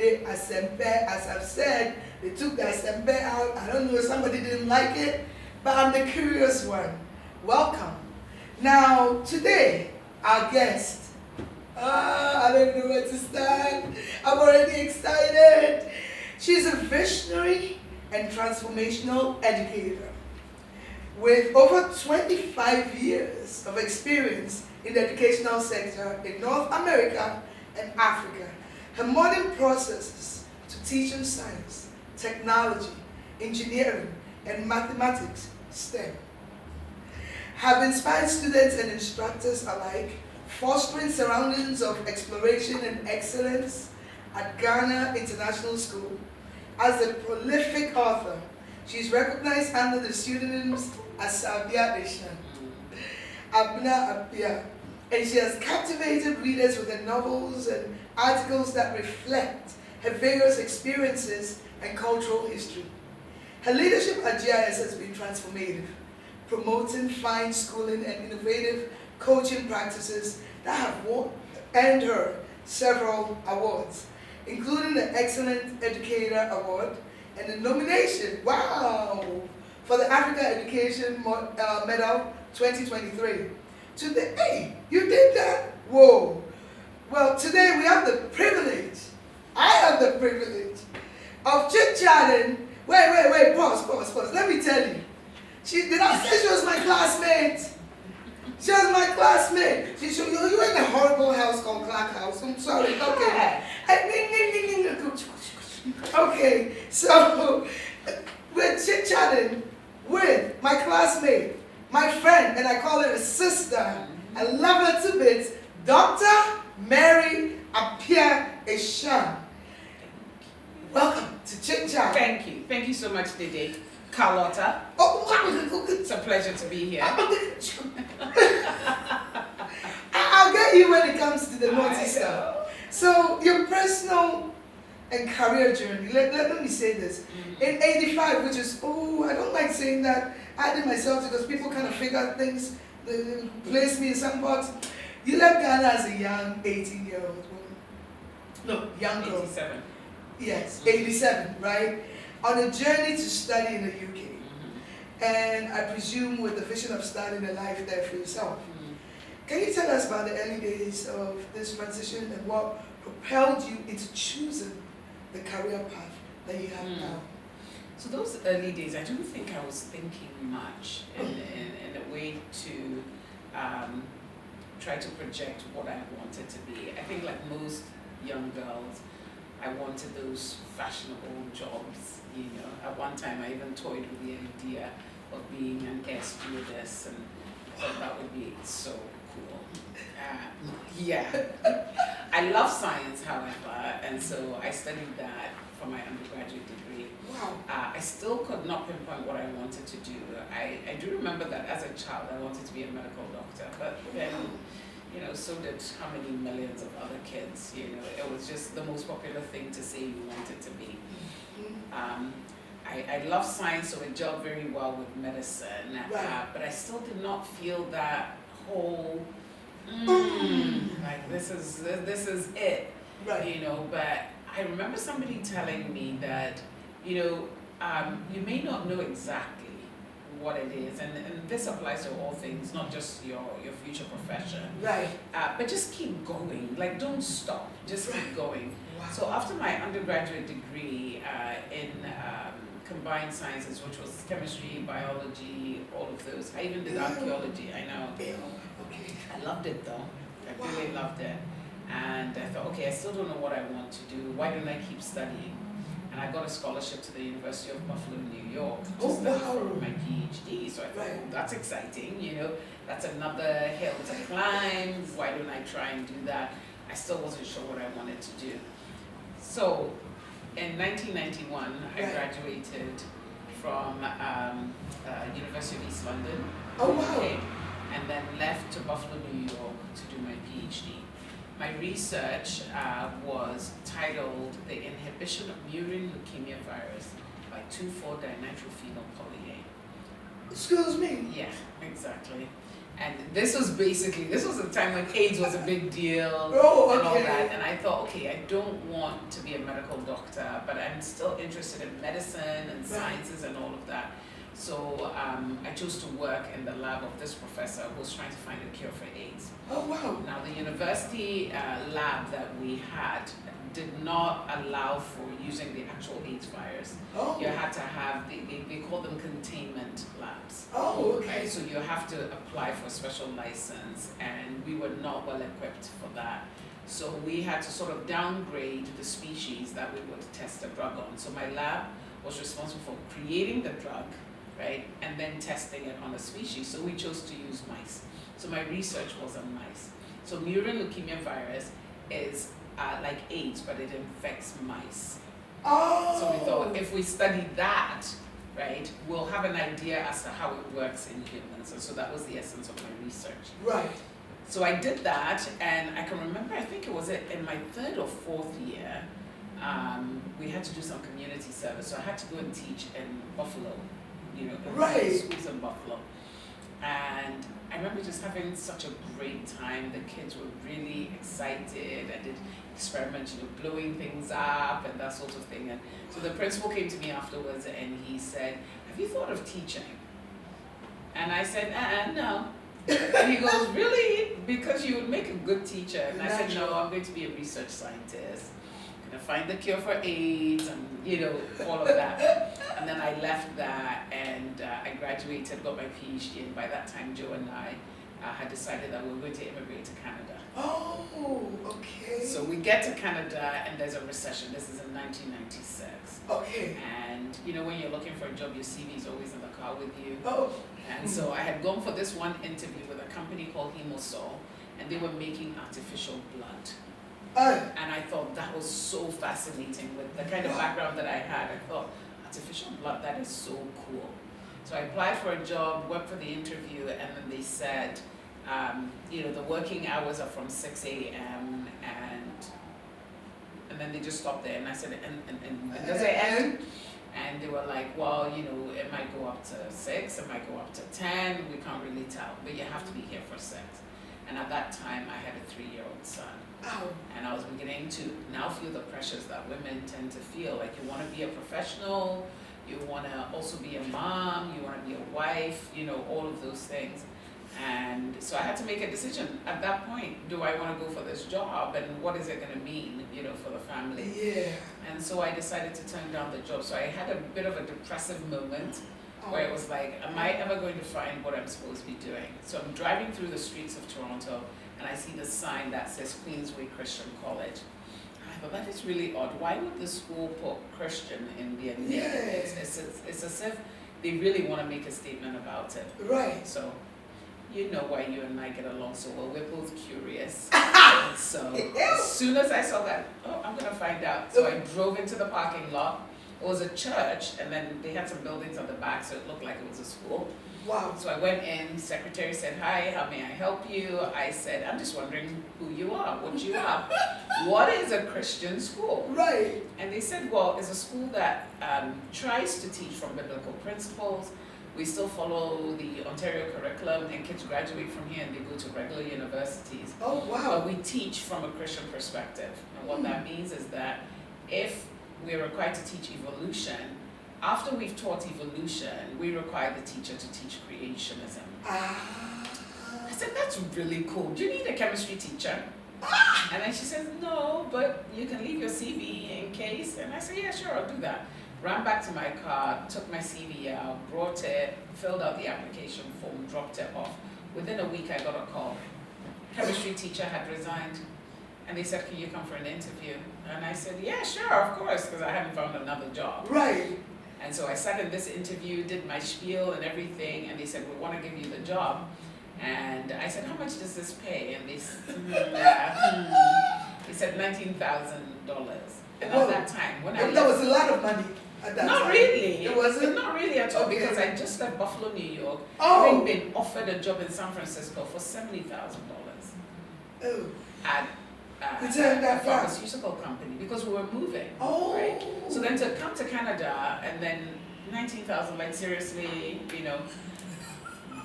Friday Asempe. As I've said, they took the Asempe out. I don't know if somebody didn't like it, but I'm the curious one. Welcome. Now, today, our guest, I don't know where to start. I'm already excited. She's a visionary and transformational educator with over 25 years of experience in the educational sector in North America and Africa. Her modern processes to teaching science, technology, engineering, and mathematics STEM have inspired students and instructors alike, fostering surroundings of exploration and excellence at Ghana International School. As a prolific author, she is recognized under the pseudonyms as Apea-Ashun, Abna Apea, and she has captivated readers with her novels and articles that reflect her various experiences and cultural history. Her leadership at GIS has been transformative, promoting fine schooling and innovative coaching practices that have earned her several awards, including the Excellent Educator Award and the nomination, wow, for the Africa Education Medal 2023. Today, hey, you did that? Whoa. Well, today we have the privilege, I have the privilege of chit-chatting. Wait, pause. Let me tell you. Did I say she was my classmate? She was my classmate. You were in a horrible house called Clark House. I'm sorry. Okay. Okay, so we're chit-chatting with my classmate, my friend, and I call her a sister. I love her to bits, Dr. Mary Apea-Ashun. Welcome to Chit Chat. Thank you. Thank you so much, Dede. Carlotta. Oh, it's a pleasure to be here. I'll get you when it comes to the naughty stuff. So, your personal and career journey, let me say this. In 85, which is, I don't like saying that, I did myself because people kind of figure out things, they place me in some box. You left Ghana as a young 18-year-old woman. No, young girl. 87. Yes, 87, right? On a journey to study in the UK. And I presume with the vision of starting a life there for yourself. Can you tell us about the early days of this transition and what propelled you into choosing the career path that you have now? So those early days, I don't think I was thinking much in a way to try to project what I wanted to be. I think like most young girls, I wanted those fashionable jobs, you know. At one time I even toyed with the idea of being an air stewardess and thought that would be so cool. Yeah. I love science, however, and so I studied that for my undergraduate degree. Wow. I still could not pinpoint what I wanted to do. I do remember that as a child I wanted to be a medical doctor, but then, you know, so did how many millions of other kids, you know. It was just the most popular thing to say you wanted to be. I love science, so it gelled very well with medicine, but I still did not feel that whole, like this is it, you know. But I remember somebody telling me that, you know, you may not know exactly what it is, and this applies to all things, not just your future profession. Right. But just keep going, like don't stop, just keep going. Wow. So after my undergraduate degree in combined sciences, which was chemistry, biology, all of those, I even did archaeology, I know. Okay. I loved it though, I really loved it. And I thought, okay, I still don't know what I want to do, why don't I keep studying? And I got a scholarship to the University of Buffalo, New York, to study for my PhD. So I thought, that's exciting, you know, that's another hill to climb. Why don't I try and do that? I still wasn't sure what I wanted to do. So in 1991, I graduated from University of East London, UK, and then left to Buffalo, New York to do my PhD. My research was titled The Inhibition of Murine Leukemia Virus by 2,4-dinitrophenolpolyA. Excuse me? Yeah, exactly. And this was the time when AIDS was a big deal Oh, and all okay. that. And I thought, okay, I don't want to be a medical doctor, but I'm still interested in medicine and sciences and all of that. So I chose to work in the lab of this professor who was trying to find a cure for AIDS. Oh, wow. Now, the university lab that we had did not allow for using the actual AIDS virus. Oh. You had to have, they call them containment labs. Oh, okay. Right? So you have to apply for a special license, and we were not well equipped for that. So we had to sort of downgrade the species that we would test the drug on. So my lab was responsible for creating the drug, right, and then testing it on a species. So we chose to use mice. So my research was on mice. So murine leukemia virus is like AIDS, but it infects mice. Oh. So we thought if we study that, right, we'll have an idea as to how it works in humans. And so that was the essence of my research. Right. So I did that, and I can remember, I think it was in my 3rd or 4th year, we had to do some community service. So I had to go and teach in Buffalo, in schools in Buffalo. And I remember just having such a great time. The kids were really excited. I did experiments, blowing things up and that sort of thing. And so the principal came to me afterwards and he said, "Have you thought of teaching?" And I said, no. And he goes, "Really? Because you would make a good teacher." And I said, "No, I'm going to be a research scientist. I'm going to find the cure for AIDS and, all of that." And then I left that and I graduated, got my PhD, and by that time Joe and I had decided that we were going to immigrate to Canada. Oh, okay. So we get to Canada and there's a recession. This is in 1996. Okay. And when you're looking for a job, your CV is always in the car with you. Oh. And so I had gone for this one interview with a company called Hemosol, and they were making artificial blood. And I thought that was so fascinating with the kind of background that I had. I thought, artificial blood, that is so cool. So I applied for a job, worked for the interview, and then they said, the working hours are from 6 a.m. and then they just stopped there. And I said, and does it end? And they were like, well, it might go up to 6, it might go up to 10, we can't really tell, but you have to be here for 6. And at that time, I had a 3-year-old son. Ow. And I was beginning to now feel the pressures that women tend to feel. Like, you want to be a professional, you want to also be a mom, you want to be a wife, all of those things. And so I had to make a decision at that point. Do I want to go for this job, and what is it going to mean, for the family? Yeah. And so I decided to turn down the job. So I had a bit of a depressive moment where it was like, am I ever going to find what I'm supposed to be doing? So I'm driving through the streets of Toronto, and I see the sign that says Queensway Christian College. And I thought, that is really odd. Why would the school put Christian in their name? Yeah. It's as if they really want to make a statement about it. Right. So you know why you and I get along so well. We're both curious. So as soon as I saw that, I'm going to find out. So I drove into the parking lot. It was a church, and then they had some buildings on the back, so it looked like it was a school. Wow. So I went in, secretary said, "Hi, how may I help you?" I said, "I'm just wondering who you are, what you are. What is a Christian school?" Right. And they said, "Well, it's a school that tries to teach from biblical principles. We still follow the Ontario curriculum, and kids graduate from here and they go to regular universities. Oh, wow. But we teach from a Christian perspective." And what that means is that if we're required to teach evolution, after we've taught evolution, we require the teacher to teach creationism. I said, "That's really cool. Do you need a chemistry teacher?" And then she says, "No, but you can leave your CV in case." And I said, "Yeah, sure, I'll do that." Ran back to my car, took my CV out, brought it, filled out the application form, dropped it off. Within a week, I got a call. Chemistry teacher had resigned. And they said, "Can you come for an interview?" And I said, "Yeah, sure, of course," because I hadn't found another job. Right. And so I sat in this interview, did my spiel and everything, and they said, "We want to give you the job." And I said, "How much does this pay?" And they said, they said $19,000. And at that time, when that was a lot of money at that time. Not really. It wasn't? Not really at all, Okay. because I just left Buffalo, New York, Oh. having been offered a job in San Francisco for $70,000 Oh. at You turned that a down? pharmaceutical company because we were moving. Oh. Right? So then to come to Canada and then 19,000, like seriously,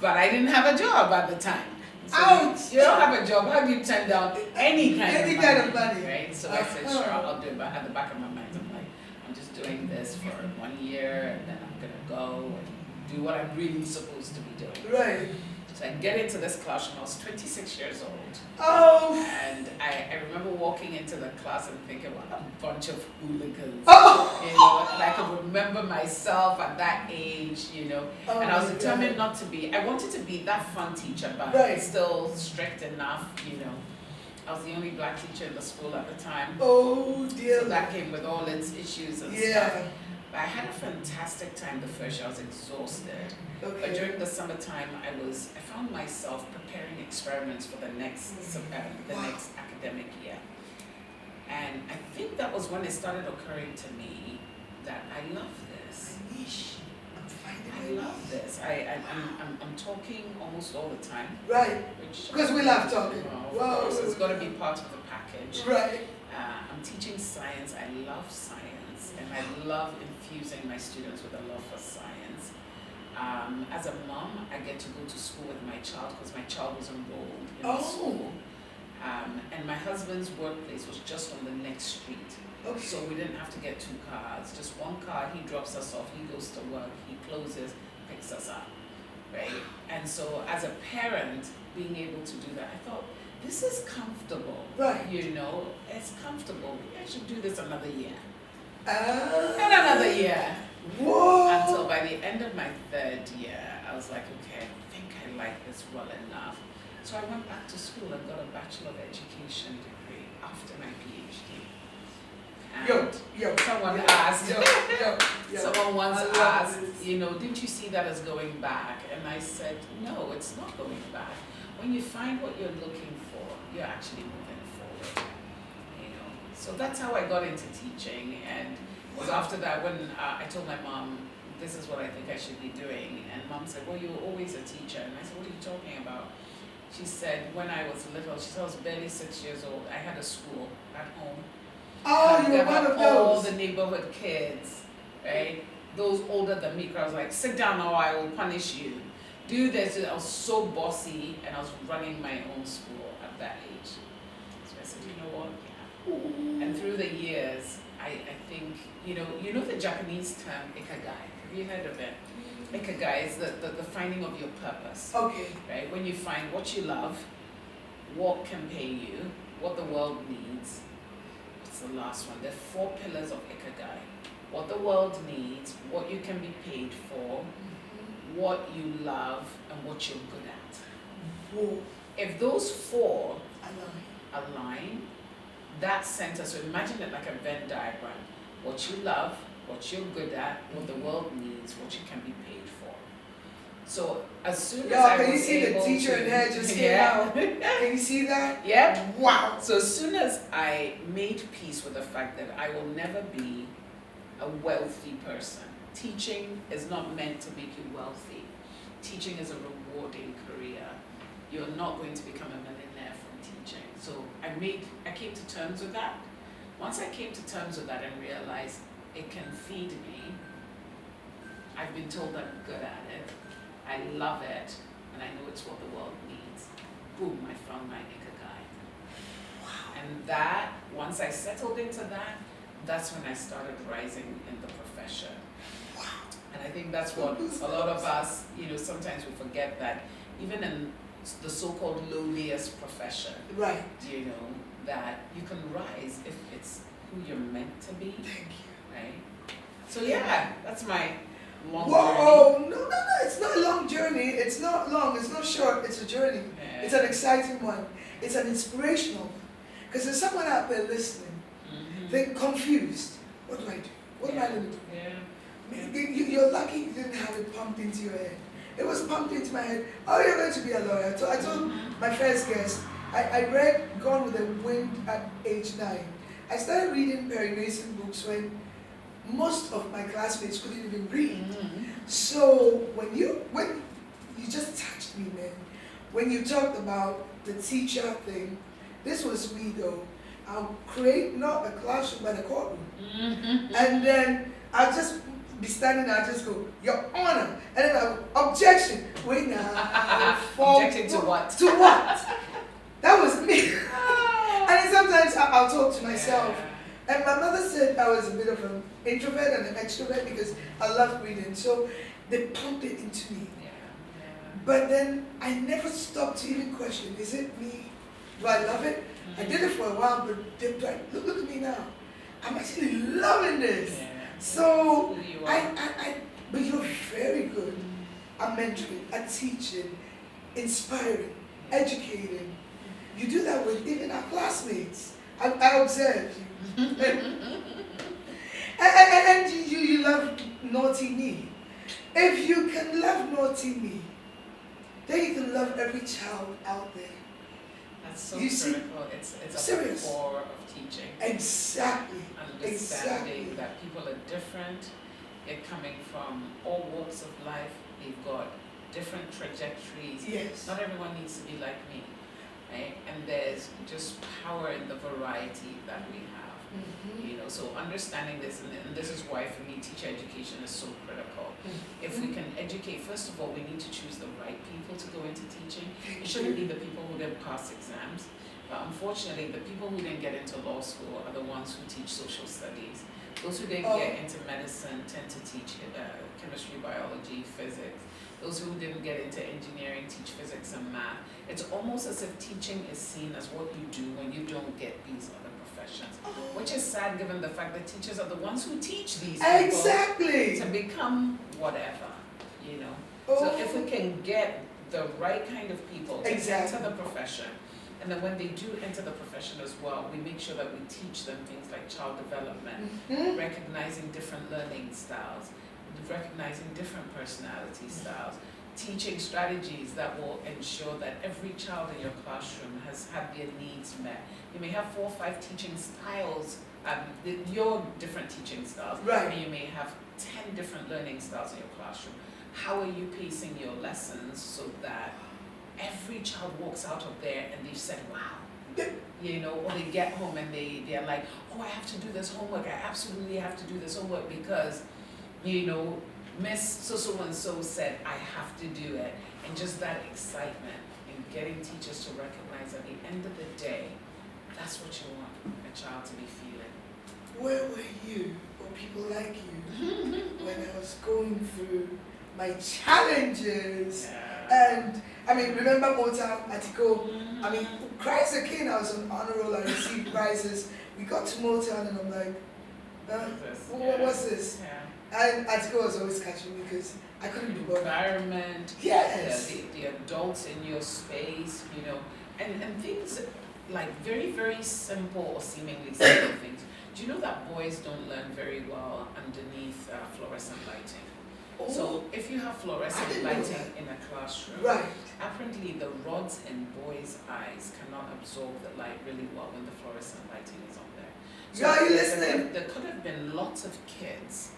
But I didn't have a job at the time. So Ouch! you don't have a job, how do you turn down any kind of money? money. Right? So I said, sure, I'll do it. But at the back of my mind, I'm like, I'm just doing this for 1 year, and then I'm gonna go and do what I'm really supposed to be doing. Right. So I get into this classroom, I was 26 years old. Oh! And I remember walking into the class and thinking, what a bunch of hooligans. Oh! You know, and I could remember myself at that age, you know. Oh, and I was my determined God. not to be, I wanted to be that fun teacher, but Right. still strict enough, you know. I was the only black teacher in the school at the time. Oh, dear. So that came with all its issues and Yeah. stuff. But I had a fantastic time the first year. I was exhausted. But Okay. during the summertime, I found myself preparing experiments for the next next academic year. And I think that was when it started occurring to me that I love this. I love this. I'm talking almost all the time. Right. Which, Because we love talking. Of Wow. course, it's got to be part of the package. Right. I'm teaching science. I love science, and I love infusing my students with a love for science. As a mom, I get to go to school with my child because my child was enrolled in the school. And my husband's workplace was just on the next street. Okay. So we didn't have to get 2 cars, just 1 car. He drops us off, he goes to work, he closes, picks us up, right? And so as a parent, being able to do that, I thought, this is comfortable. Right. You know, it's comfortable. Maybe I should do this another year. Ah. And another year. Whoa. Until by the end of my 3rd year, I was like, okay, I think I like this well enough. So I went back to school and got a Bachelor of Education degree after my PhD. And someone asked, someone once asked, you know, didn't you see that as going back? And I said, no, it's not going back. When you find what you're looking for, you're actually moving forward. You know, so that's how I got into teaching. And it was after that when I told my mom, this is what I think I should be doing. And mom said, well, you were always a teacher. And I said, what are you talking about? She said, when I was little, she said I was barely 6 years old, I had a school at home. Oh, you were one of all those. the neighborhood kids, right? Those older than me, because I was like, sit down or I will punish you. Do this. I was so bossy, and I was running my own school at that age. So I said, you know what? Yeah. And through the years, I think, you know the Japanese term ikigai. Have you heard of it? Ikigai is the finding of your purpose. Okay. Right? When you find what you love, what can pay you, what the world needs. It's the last one. There are 4 pillars of ikigai. What the world needs, what you can be paid for, what you love, and what you're good at. Whoa. If those 4 align, that center, so imagine it like a Venn diagram. What you love, what you're good at, what the world needs, what you can be paid for. So as soon as I was able to... can you see the teacher in there just came out? Can you see that? Yep. Wow. So as soon as I made peace with the fact that I will never be a wealthy person. Teaching is not meant to make you wealthy. Teaching is a rewarding career. You're not going to become a millionaire from teaching. So I came to terms with that. Once I came to terms with that and realized it can feed me, I've been told I'm good at it, I love it, and I know it's what the world needs. Boom, I found my ikigai. Wow. And that, once I settled into that, that's when I started rising in the profession. Wow. And I think that's what a lot of us, sometimes we forget that even in the so-called lowliest profession, right, that you can rise if it's who you're meant to be. Thank you. Right? So yeah, that's my long Whoa, journey. no, it's not a long journey. It's not long, it's not short, it's a journey. Yeah. It's an exciting one. It's an inspirational one. Because there's someone out there listening, they're confused. What do I do? What am I going to do? Yeah. You're lucky you didn't have it pumped into your head. It was pumped into my head. Oh, you're going to be a lawyer. So I told my first guest, I read Gone with the Wind at age 9. I started reading Perry Mason books when most of my classmates couldn't even read. So when you just touched me, man. When you talked about the teacher thing, this was me though. I'll create not a classroom but a courtroom. And then I'll just be standing, I'll just go, Your Honor. And then I'll go, objection. Wait now. Objecting to what? To what? That was me. And then sometimes I'll talk to myself. Yeah. And my mother said I was a bit of an introvert and an extrovert because I love reading. So they pumped it into me. Yeah. But then I never stopped to even question, is it me? Do I love it? I did it for a while, but then, look at me now. I'm actually loving this. Yeah. So That's who you are. but you're very good at mentoring, at teaching, inspiring, educating. You do that with even our classmates. I observed you. and you love naughty me. If you can love naughty me, then you can love every child out there. That's so You see? critical. It's at the Serious. core of teaching. Exactly. Understanding that people are different. They're coming from all walks of life. They've got different trajectories. Yes. Not everyone needs to be like me, right? And there's just power in the variety that we have. Mm-hmm. You know, so understanding this, and this is why for me teacher education is so critical. If we can educate, first of all, we need to choose the right people to go into teaching. It shouldn't be the people who didn't pass exams, but unfortunately the people who didn't get into law school are the ones who teach social studies. Those who didn't get into medicine tend to teach chemistry, biology, physics. Those who didn't get into engineering teach physics and math. It's almost as if teaching is seen as what you do when you don't get these other professions, which is sad given the fact that teachers are the ones who teach these people Exactly. to become whatever, you know. So if we can get the right kind of people to enter the profession, and then when they do enter the profession as well, we make sure that we teach them things like child development, recognizing different learning styles, recognizing different personality styles, teaching strategies that will ensure that every child in your classroom has had their needs met. You may have 4 or 5 teaching styles, your different teaching styles, Right. and you may have 10 different learning styles in your classroom. How are you pacing your lessons so that every child walks out of there and they've said, wow, you know, or they get home and they're like, oh, I have to do this homework, I absolutely have to do this homework because, you know, Miss so-and-so said I have to do it. And just that excitement in getting teachers to recognize at the end of the day, that's what you want a child to be feeling. Where were you, or people like you, when I was going through my challenges? And I mean, remember Motown, Atiko? I mean, Christ the King, I was on honor roll, I received prizes. We got to Motown and I'm like, what's this? And Atiko was always catching me because I couldn't be bothered. Environment, Yes. the adults in your space, you know, and things like very, very simple or seemingly simple things. Do you know that boys don't learn very well underneath fluorescent lighting? Oh. So if you have fluorescent lighting in a classroom, Right. apparently the rods in boys' eyes cannot absorb the light really well when the fluorescent lighting is on there. So Are you listening? There could have been lots of kids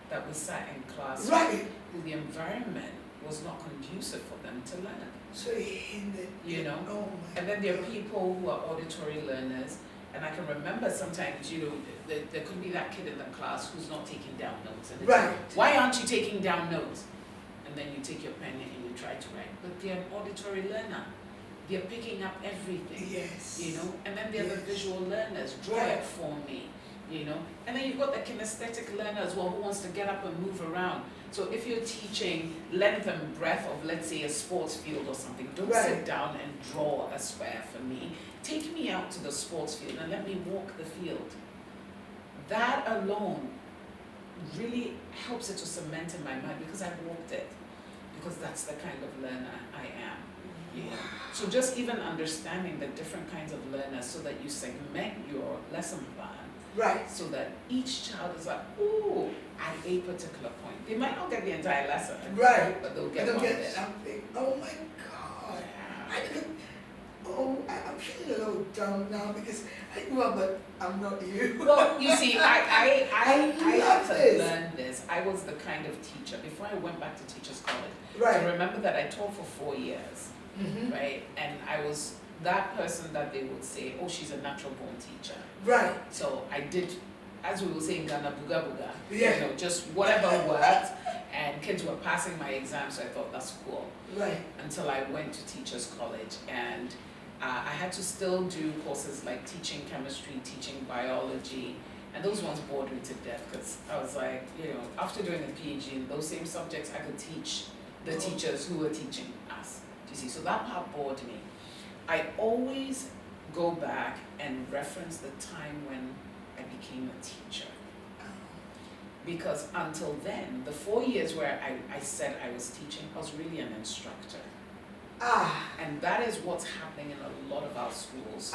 that we sat in class Right. who the environment was not conducive for them to learn. So it hindered. You know? Oh my And then there are God. people who are auditory learners, and I can remember sometimes, you know, there could be that kid in the class who's not taking down notes. And it's Right. like, why aren't you taking down notes? And then you take your pen and you try to write. But they're an auditory learner. They're picking up everything. Yes. You know? And then there are the Yes. visual learners. Draw Right. it for me. You know? And then you've got the kinesthetic learner as well who wants to get up and move around. So if you're teaching length and breadth of, let's say, a sports field or something, don't Right. sit down and draw a square for me. Take me out to the sports field and let me walk the field. That alone really helps it to cement in my mind because I've walked it. Because that's the kind of learner I am. You know? So just even understanding the different kinds of learners so that you segment your lesson plan Right. so that each child is like, ooh, at a particular point. They might not get the entire lesson, Right. but they'll I get don't one get bit. something. Oh my God. I'm feeling a little dumb now because I grew up, but I'm not you. Well, you see, I had to this. learn this. I was the kind of teacher, before I went back to teachers college, I Right. remember that I taught for 4 years, right? And I was that person that they would say, oh, she's a natural born teacher. Right. So I did as we will say in Ghana, buga buga. Yeah. You know, just whatever worked, and kids were passing my exams, so I thought that's cool. Right. Until I went to teachers college, and I had to still do courses like teaching chemistry, teaching biology, and those ones bored me to death because I was like, you know, after doing a PhD in those same subjects, I could teach the teachers who were teaching us. Do you see? So that part bored me. I always go back and reference the time when I became a teacher. Because until then, the 4 years where I said I was teaching, I was really an instructor. And that is what's happening in a lot of our schools.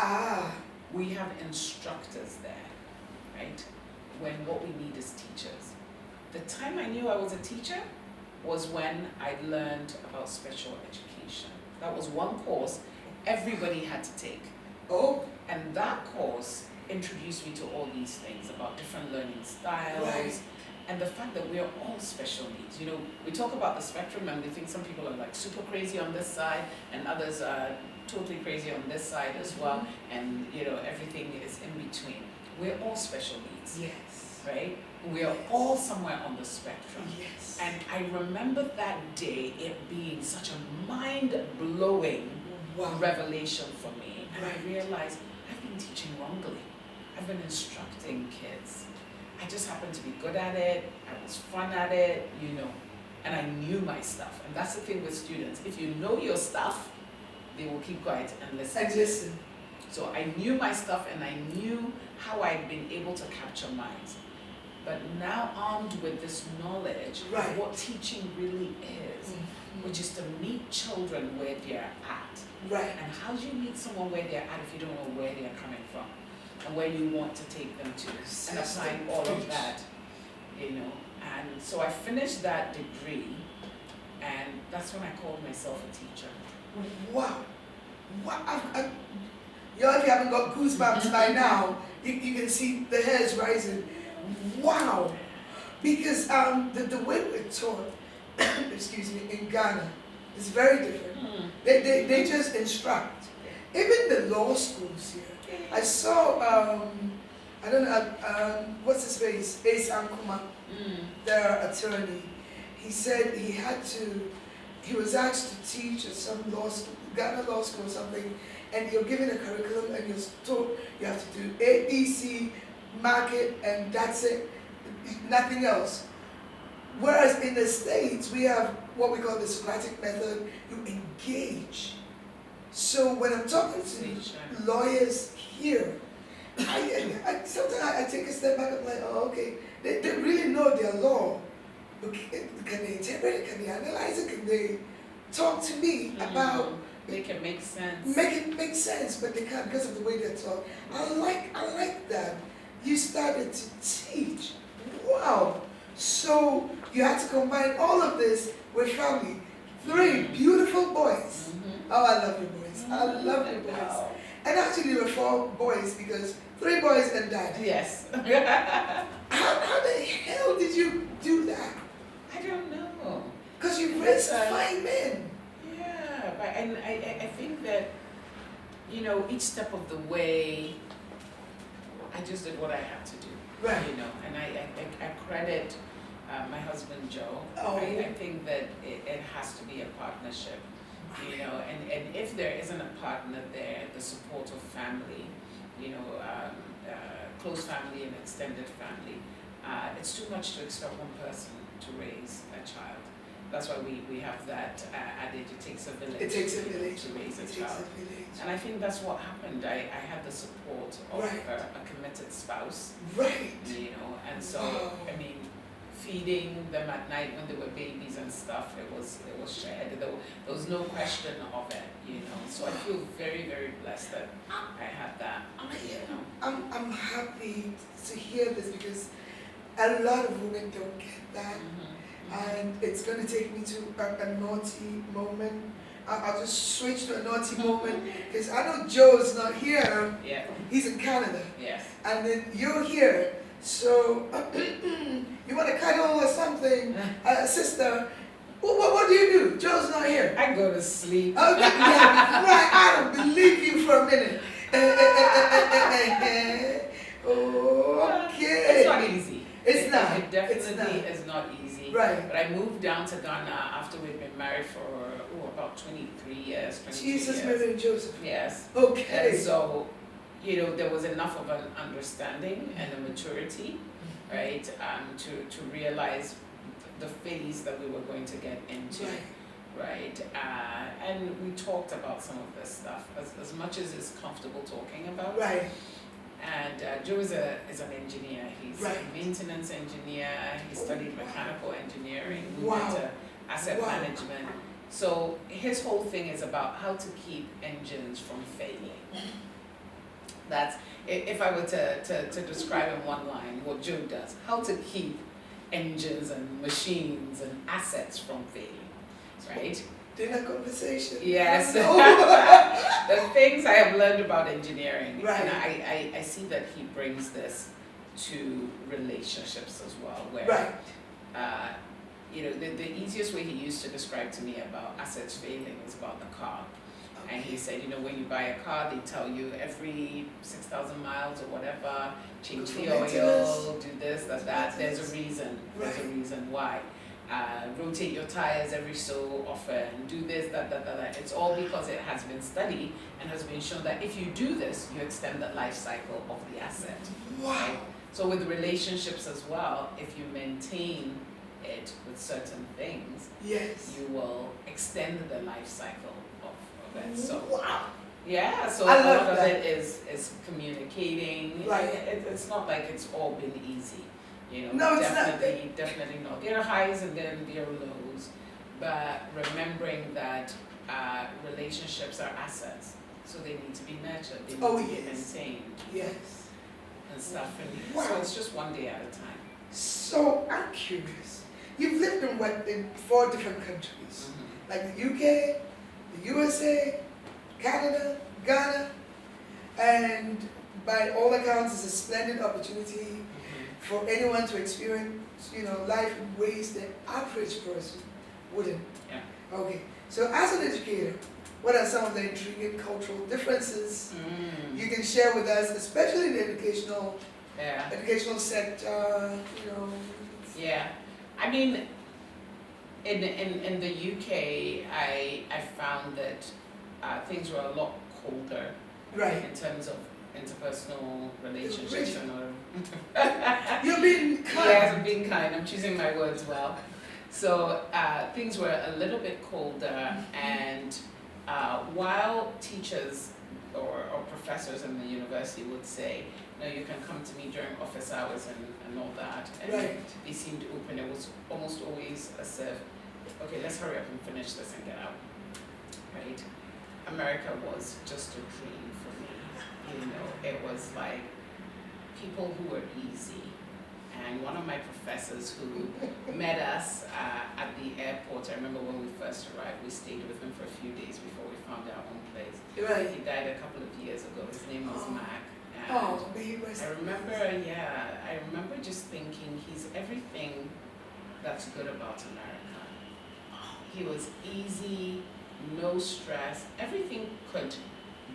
We have instructors there, right? When what we need is teachers. The time I knew I was a teacher was when I learned about special education. That was one course everybody had to take. And that course introduced me to all these things about different learning styles. Right. And the fact that we are all special needs. You know, we talk about the spectrum and we think some people are like super crazy on this side and others are totally crazy on this side as well. And, you know, everything is in between. We're all special needs. Yes. Right? We are all somewhere on the spectrum. Yes. And I remember that day it being such a mind-blowing revelation for me. And I realized I've been teaching wrongly. I've been instructing kids. I just happened to be good at it, I was fun at it, you know, and I knew my stuff. And that's the thing with students. If you know your stuff, they will keep quiet and listen. And listen. So I knew my stuff and I knew how I'd been able to capture minds. But now armed with this knowledge of what teaching really is, which is to meet children where they're at. Right. And how do you meet someone where they're at if you don't know where they're coming from? And where you want to take them to, and applying all of that, you know. And so I finished that degree, and that's when I called myself a teacher. Wow. You know, if you haven't got goosebumps by now, you can see the hairs rising. Wow. Because the way we're taught, excuse me, in Ghana is very different. They just instruct. Even the law schools here. I saw, I don't know, what's his face? Ace Ankuma, their attorney. He said he was asked to teach at some law school, Ghana law school or something, and you're given a curriculum and you're told you have to do A, B, C, mark it, and that's it, nothing else. Whereas in the States, we have what we call the Socratic method, you engage. So when I'm talking to lawyers here, sometimes I take a step back and I'm like, oh, okay, they really know their law. But can they interpret it? Can they analyze it? Can they talk to me about? Make it make sense. Make it make sense, but they can't because of the way they talk. I like that. You started to teach. Wow. So you had to combine all of this with family. 3 beautiful boys. Oh, I love your boys. I love your boys. And actually there were 4 boys because 3 boys and dad. Yes. How the hell did you do that? I don't know. Because you raised 5 men. Yeah, but and I think that, you know, each step of the way, I just did what I had to do. Right. You know, and I credit my husband Joe. Oh. I think that it has to be a partnership. You know, and if there isn't a partner there, the support of family, you know, close family and extended family, it's too much to expect one person to raise a child. That's why we have that adage, it takes a village. It takes a village to raise a it child. Takes a village. And I think that's what happened. I had the support of a committed spouse. Right. You know, and so, I mean, feeding them at night when they were babies and stuff, it was shared. There was no question of it, you know. So I feel very, very blessed that I had that. You know. I'm happy to hear this because a lot of women don't get that. And it's going to take me to a naughty moment. I'll just switch to a naughty moment because I know Joe's not here. Yeah. He's in Canada. Yes. And then you're here. So you want to cuddle or something, sister? What do you do? Joe's not here. I go to sleep. Okay, yeah, right. I don't believe you for a minute. Okay. university. Right. But I moved down to Ghana after we'd been married for about 23 years, 22 Jesus, years. Mary and Joseph. Yes. Okay. And so, there was enough of an understanding and a maturity, right, to realize the phase that we were going to get into. Right, and we talked about some of this stuff as much as it's comfortable talking about. Right. And Joe is an engineer. He's Right. a maintenance engineer. He studied mechanical engineering. He Wow. went to asset Wow. management. So his whole thing is about how to keep engines from failing. That's, if I were to describe in one line what Joe does, how to keep engines and machines and assets from failing. Right? Dinner conversation. Yes. The things I have learned about engineering, Right. and I see that he brings this to relationships as well, where Right. the easiest way he used to describe to me about assets failing is about the car. Okay. And he said, when you buy a car, they tell you every 6,000 miles or whatever, change the oil, do this, that. There's a reason. There's a reason why. Rotate your tires every so often, do this, that. It's all because it has been studied and has been shown that if you do this, you extend the life cycle of the asset. Wow. Right? So with relationships as well, if you maintain it with certain things, Yes. you will extend the life cycle of it. So wow. yeah, so I a love lot of that. it is communicating. Right. It's not like it's all been easy. No, it's not. Definitely not. There are highs and then there are lows, but remembering that relationships are assets, so they need to be nurtured, they need to be maintained Yes. and stuff. And Wow. so it's just one day at a time. So I'm curious. You've lived and worked in 4 different countries, like the UK, the USA, Canada, Ghana, and by all accounts, it's a splendid opportunity for anyone to experience, life in ways the average person wouldn't. Yeah. Okay. So as an educator, what are some of the intriguing cultural differences you can share with us, especially in the educational sector, Yeah. I mean, in the UK, I found that things were a lot colder Right. in terms of interpersonal relationships and all. You're being kind. Yes, I'm being kind. I'm choosing my words well. So things were a little bit colder, and while teachers or professors in the university would say, you can come to me during office hours and all that, and they seemed open. It was almost always as if, okay, let's hurry up and finish this and get out. Right? America was just a dream for me. It was like people who were easy. And one of my professors who met us at the airport, I remember when we first arrived, we stayed with him for a few days before we found our own place. Right. He died a couple of years ago. His name was Mac. And I remember just thinking he's everything that's good about America. He was easy, no stress, everything could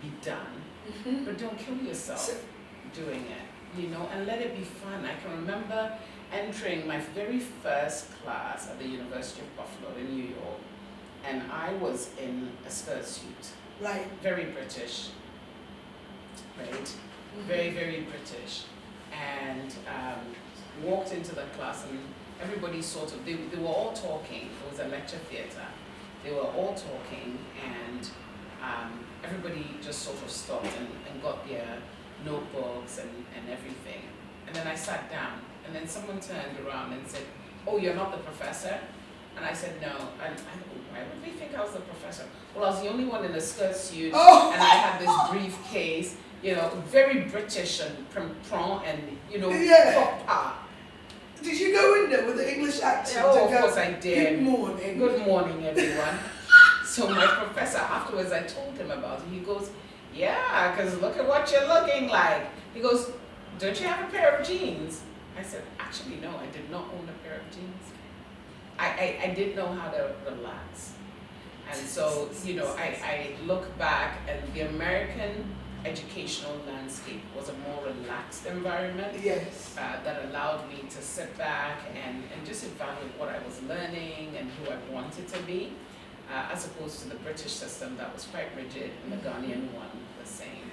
be done, but don't kill yourself doing it, and let it be fun. I can remember entering my very first class at the University of Buffalo in New York, and I was in a skirt suit. Right. Very British, right? Very, very British. And walked into the class, and everybody they were all talking. It was a lecture theatre. They were all talking, and everybody just sort of stopped and got their notebooks and everything. And then I sat down, and then someone turned around and said, "Oh, you're not the professor?" And I said, "No." And why would they think I was the professor? Well, I was the only one in a skirt suit, and I had this briefcase, very British and prompt and, proper. Did you go in there with the English accent? Oh, of course I did. Good morning. Good morning, everyone. So my professor, afterwards, I told him about it. He goes, "Yeah, because look at what you're looking like." He goes, "Don't you have a pair of jeans?" I said, "Actually, no, I did not own a pair of jeans. I didn't know how to relax." And so, I look back, and the American educational landscape was a more relaxed relaxed environment. Yes. That allowed me to sit back and just evaluate what I was learning and who I wanted to be, as opposed to the British system that was quite rigid and the Ghanaian one the same.